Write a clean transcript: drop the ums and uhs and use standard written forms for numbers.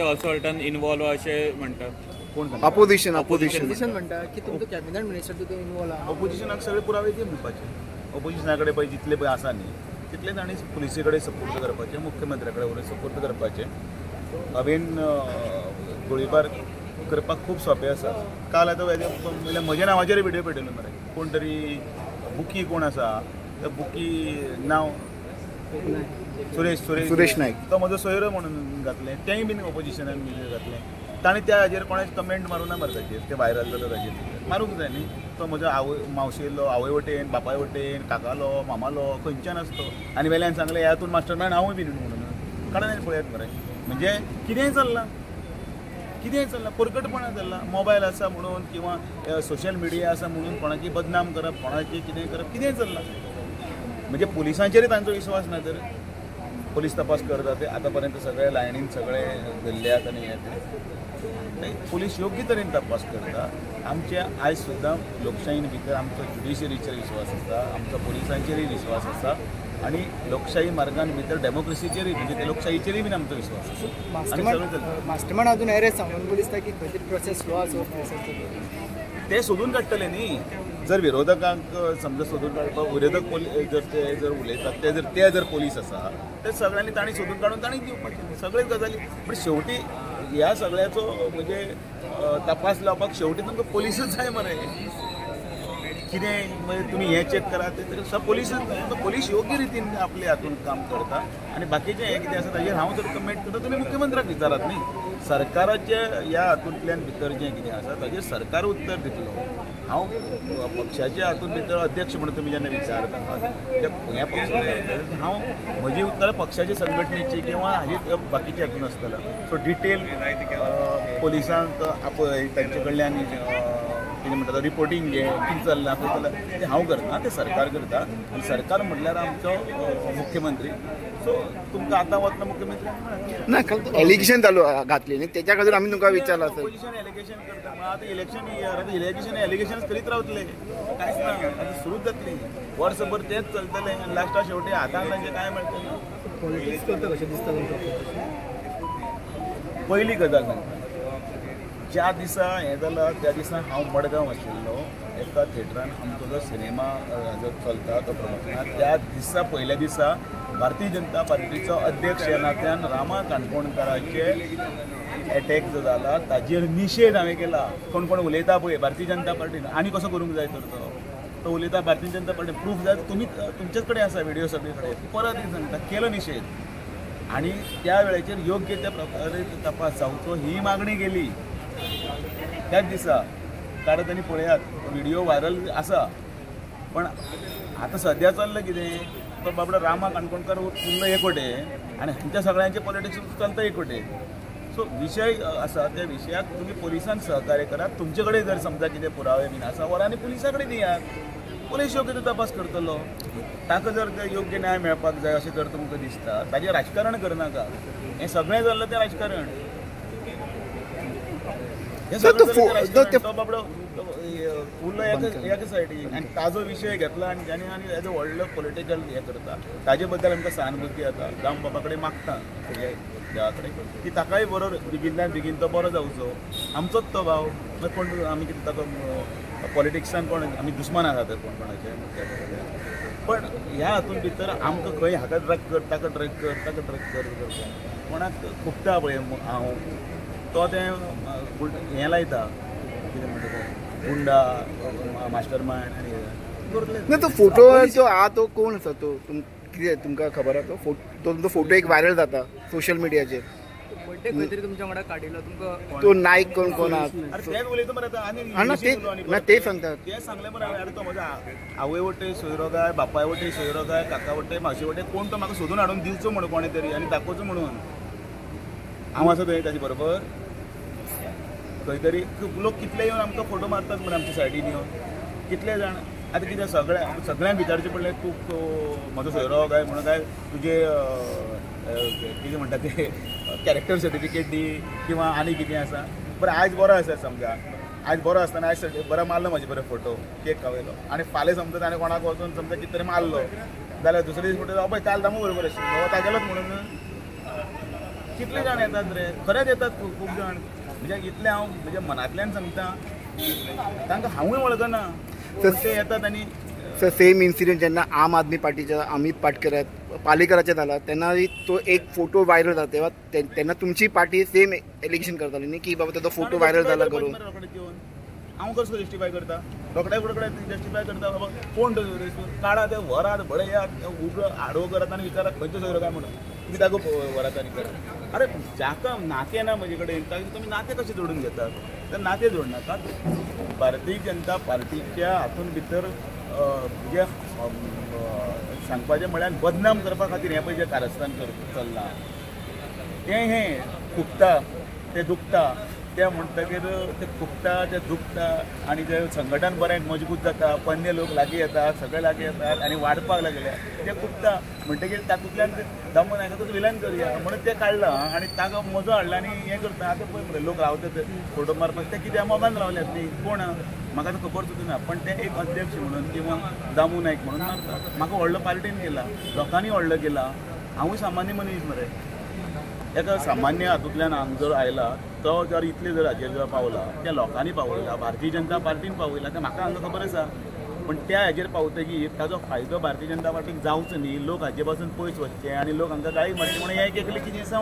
असॉल्टान involve असे म्हणतात opposition म्हणटा की तुमचो कॅबिनेट मिनिस्टर तितून इन्वॉल्व आहा. ऑपोजिशनाक सगळे पुरावे दी म्हणपाचे. ऑपोजिशना कडेन पळय जितले पळय आसा न्ही तितले तांणी पुलिसे कडेन सपोर्ट करपाचे, मुख्यमंत्र्या कडेन वरून सपोर्ट करपाचे. हांवें गोळीबार करपाक खूब सोंपें आसा. काल आतां म्हणल्यार म्हज्या नांवाचेर व्हिडिओ पेटयलो मरे. कोण तरी बुकी कोण आसा त्या बुकी नांव सुरेश नायक तो म्हजो सोयरो म्हणून घातलें. तेंय बीन ऑपोजिशनान घातलें. ताणें त्या हाजेर कोणेच कमेंट मारूं ना मरे ताचेर. ते व्हायरल जालो ताचेर मारूंक जाय न्ही. तो म्हजो मावशेलो आवय वटेन बापाय वटेन काकालो मामालो खंयच्यान आसतो आनी वेल्यान सांगलें ह्या हातून मास्टर मॅन हांवूय बीन म्हणून काडून पळयात मरे. म्हणजे कितेंय चल्लां परकटपणा चल्लां. मोबायल आसा म्हणून किंवा सोशल मिडिया आसा म्हणून कोणाची बदनाम करप कोणाची कितेंय करप कितेंय चल्लां. म्हणजे पुलिसांचेरय तांचो विश्वास ना. तर पुलीस तपास करता ते आतां पर्यंत सगळे लायनीन सगळे धरल्यात आनी हे पुलीस योग्य तरेन तपास करता. आमचे आयज सुद्दां लोकशायेन भितर आमचो ज्युडिशरीचेर विश्वास आसा, आमचो पुलिसांचेरय विश्वास आसा आनी लोकशाही मार्गान भितर डेमोक्रेसीचेरय म्हणजे ते लोकशाहीचेरय बीन आमचो विश्वास आसा. मास्टरमाइंड अजून अरेस्ट सांगून पुलीस की खंय तरी प्रोसेस स्लो आसा ते सोदून काडटले न्ही. जर विरोधकांक समजा सोदून काडपाक विरोधक जर उलयतात ते जर पोलीस आसा ते सगळ्यांनी तांणी सोदून काडून तांणी दिवपाचें सगळेच गजाली. पण शेवटी ह्या सगळ्याचो म्हणजे तपास लावपाक शेवटी तुमकां पोलीसच जाय मरे. कितें म्हणजे तुमी हें चॅक करा ते पोलीस योग्य रितीन आपले हातून काम करता. आनी बाकीचें हें कितें आसा ताजेर हांव जर कमेंट करता तुमी मुख्यमंत्र्याक विचारात न्ही. सरकाराचे ह्या हातूंतल्यान भितर जें कितें आसा ताजेर सरकार उत्तर दितलो. हांव पक्षाच्या हातून भितर अध्यक्ष म्हणून तुमी जेन्ना विचारता ह्या पक्षाचे हांव म्हजी उत्तरां पक्षाच्या संघटनेची किंवा हाजी बाकीच्या हातून आसतलो. सो डिटेल पोलिसांक आपय तांचे कडल्यान कितें म्हणटा रिपोर्टींग घे कितें चल्लां खंय चल्लां तें हांव करना तें सरकार करता. आनी सरकार म्हटल्यार आमचो मुख्यमंत्री. सो तुमकां आतां वतना मुख्यमंत्री ना एलिगेशन चालू घातली न्ही तेच्या खातीर आमी तुमकां विचारला सर. ऑपोजिशन एलिगेशन करता मग आतां इलेक्शन इयर आतां इलेक्शन एलिगेशन करीत रावतले कांयच ना. आतां सुरूच जातली वर्सभर तेंच चलतलें आनी लास्टा शेवटी हातान तांचे काय मेळटलें. पॉलिटिक्स करता कशें दिसता तुमकां? पयली गजाल सांगता ज्या दिसा हें जालां त्या दिसा हांव मडगांव आशिल्लो एका थिएटरान आमचो जो सिनेमा जो चलता तो प्रमोशनाक त्या दिसा पयल्या दिसा भारतीय जनता पार्टीचो अध्यक्ष ह्या नात्यान रामा काणकोणकाराचे एटॅक जो जाला ताजेर निशेध हांवें केला. कोण कोण उलयता पळय भारतीय जनता पार्टीन आनी कसो करूंक जाय तर तो उलयता भारतीय जनता पार्टी प्रूफ जाय तुमी तुमचेच कडेन आसा व्हिडिओ सगळे कडेन परत एक सांगता केलो निशेध. आनी त्या वेळाचेर योग्य त्या प्रकारे तपास जावचो ही मागणी केली त्याच दिसा. कारण तांणी पळयात व्हिडिओ व्हायरल आसा पण आतां सद्या चल्लां कितें तो बाबडो रामा काणकोणकार उरलो एकवटे आनी हांच्या सगळ्यांचे पॉलिटिक्स चलता एकवटे. सो विशय आसा त्या विशयाक तुमी पोलिसांक सहकार्य करात. तुमचे कडेन जर समजा कितें पुरावे बीन आसा वरांनी पुलिसा कडेन दियात. पुलीस योग्य तो तपास करतलो. ताका जर योग्य न्याय मेळपाक जाय अशें जर तुमकां दिसता ताजें राजकारण करनाका. हें सगळें जाल्लें तें राजकारण. तो बाबडो उरलो एका सायडीन आनी ताजो विशय घेतला आनी जाणी आनी एज अ व्हडलो पॉलिटिकल हें करता. ताजे बद्दल आमकां सहानुभुती येता. दाम बाबा कडेन मागता देवा कडेन की ताकाय बरो बेगिनल्यान बेगीन तो बरो जावचो. आमचोच तो भाव कोण आमी कितें ताका पॉलिटिक्सान कोण आमी दुस्मान आसा तर कोण कोणाचे. पण ह्या हातून भितर आमकां खंय हाका ड्रग कर ताका ड्रग कर ताका ड्रग कर कोणाक खुबता पळय हांव तो तें हें लायता कितें म्हणटा तो गुंडा मास्टर माइंड आनी तो फोटो जो आहा तो कोण आसा तो कितें तुमकां खबर आहा तो तुमचो फोटो एक व्हायरल जाता सोशल मिडियाचेर. बर्थडे खंय तरी तुमच्या वांगडा काडिल्लो तुमकां तो नायक कोण आहा तेच उलयता मरे आतां आनी ते सांगतात तें सांगलें मरे हांवें तो म्हज्या आवय वटेन सोयरो काय बापाय वटेन सोयरो काय काका वटेन मावशे वटेन कोण तो म्हाका सोदून हाडून दिवचो म्हणून कोणें तरी आनी दाखोवचो म्हणून हांव आसा थंय ताजे बरोबर. खंय तरी लोक कितले येवन आमकां फोटो मारतात म्हणून आमच्या सायडीन येवन कितले जाण. आतां कितें सगळ्यांक विचारचें पडलें तूं म्हजो सोयरो काय म्हणून काय तुजे कितें म्हणटा ते कॅरेक्टर सर्टिफिकेट दी किंवा आनी कितें आसा. बरें आयज बरो आसा समजा आयज बरो आसतना आयज बरो मारलो म्हाजे बरो फोटो केक खावयलो आनी फाल्यां समजा ताणें कोणाक वचून समजा कितें तरी मारलो जाल्यार दुसरे दीस फोटो पळय काल दामू बरोबर आशिल्लो तागेलोच म्हणून कितले जाण येतात रे, खरेंच येतात खूब जाण. म्हणजे इतले हांव म्हणजे मनांतल्यान सांगता, तांकां हांवूय वळखना ते येतात आनी सर सेम इन्सिडेंट जेन्ना आम आदमी पार्टीच्या अमित पालेकराचे झाला तेन्ना तो एक फोटो व्हायरल जाता तेव्हा तेन्ना तुमची पार्टी सेम एलिगेशन करताली न्ही की बाबा त्याचा फोटो व्हायरल झाला करून. हांव कसो जस्टिफाय करता, रोखड्या जस्टिफाय करता बाबा कोण काढा ते व्हरात बळयात उगड आडवो करात आनी विचारात खंयचो सोयरो काय म्हणून तुम्ही ताका व्हरात आनी करात. अरे जाका नाते ना म्हजे कडेन ताका तुमी नाते कशे जोडून घेतात, तर नाते जोडनाकात. भारतीय जनता पार्टीच्या हातून भितर म्हणजे सांगपाचें म्हळ्यार बदनाम करपा खातीर हें पळय जें कारस्थान चल्लां तें खुपता तें दुखता, ते म्हणटकीर ते खुपता ते दुखता आनी ते संघटन बरें मजबूत जाता, पन्ने लोक लागीं येतात, सगळे लागीं येतात आनी वाडपाक लागले ते खुपता म्हणटकीर तातूंतल्यान दामू नायकाचो विलन करुया म्हणून ते काडलां आनी ताका मजो हाडला आनी हें करता. आतां पळय मरे लोक रावतात फोटो मारपाक ते कित्याक मोगान रावल्यात न्ही कोण म्हाका तो खबर सुद्दां ना, पण ते एक अध्यक्ष म्हणून किंवा दामू नायक म्हणून मारतात. म्हाका व्हडलो पार्टीन केला, लोकांनी व्हडलो केला, हांवूय सामान्य मनीस मरे. एका सामान्य हातूंतल्यान हांगा जर आयला तो जर इतले जर हाजेर जर पावला त्या लोकांनी पावयला, भारतीय जनता पार्टीन पावयला तें म्हाका हांगा खबर आसा. पण त्या हाजेर पावतकीर ताजो फायदो भारतीय जनता पार्टीक जावचो न्ही, लोक हाजे पासून पयस वचचे आनी लोक हांकां गाळी मारचे म्हणून हें एक एकले कितें दिसा